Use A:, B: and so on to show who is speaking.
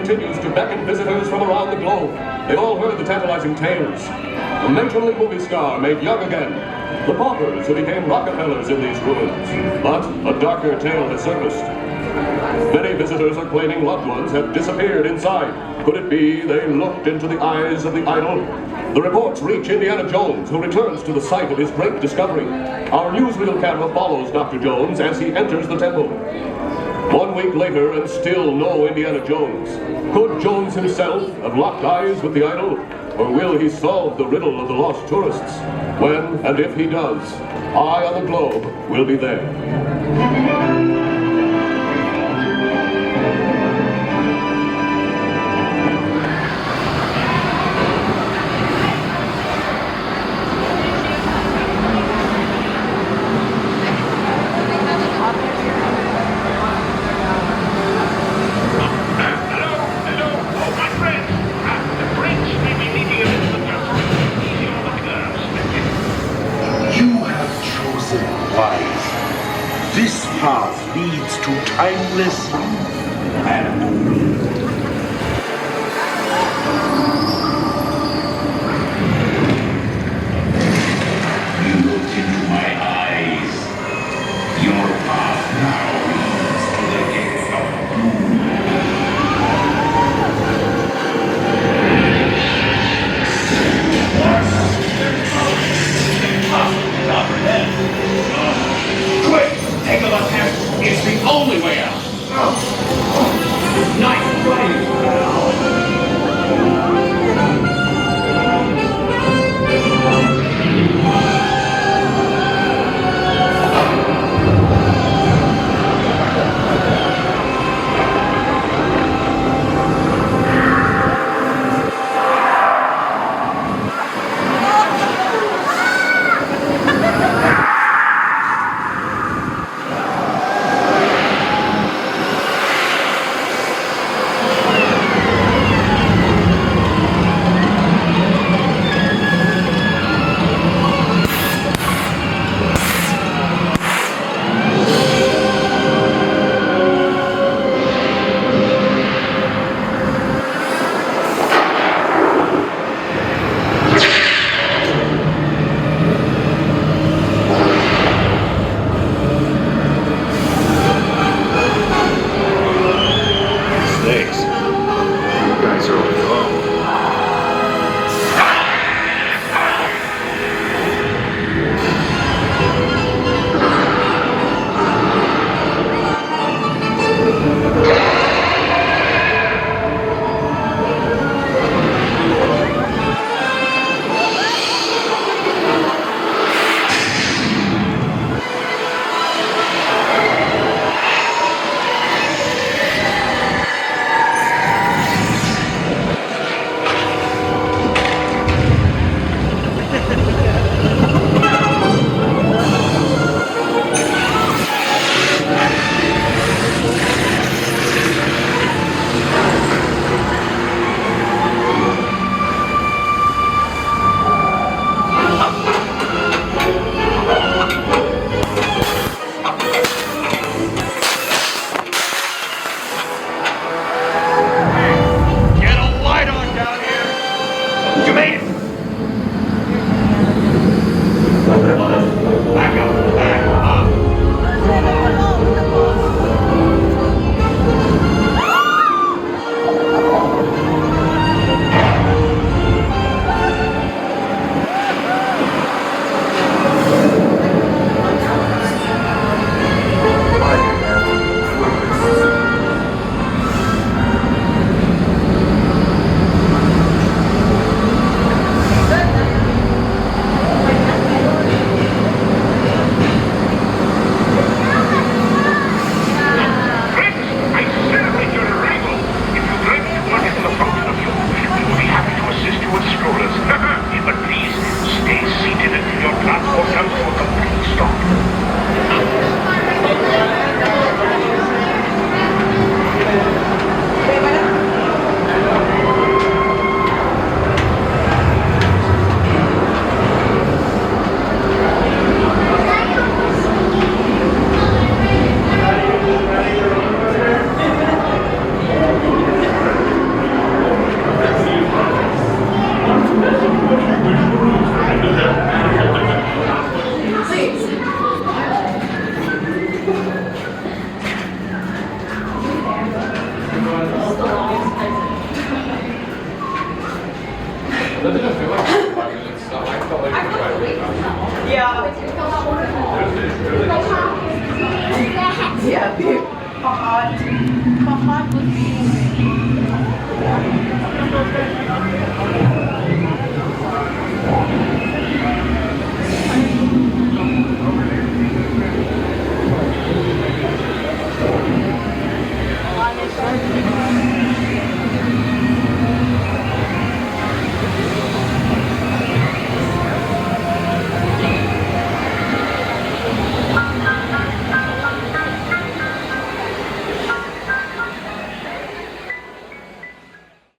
A: continues to beckon visitors from around the globe. They've all heard the tantalizing tales. The matronly movie star made young again. The paupers who became Rockefellers in these ruins. But a darker tale has surfaced. Many visitors are claiming loved ones have disappeared inside. Could it be they looked into the eyes of the idol? The reports reach Indiana Jones, who returns to the site of his great discovery. Our newsreel camera follows Dr. Jones as he enters the temple. 1 week later, and still no Indiana Jones. Could Jones himself have locked eyes with the idol? Or will he solve the riddle of the lost tourists? When and if he does, Eye on the Globe will be there.
B: This path leads to timeless and you looked into my eyes. Your path now leads to the gates of doom. Impossible to comprehend. Quick! Take a left hand. It's the only way out. Nice play.
C: How hot would be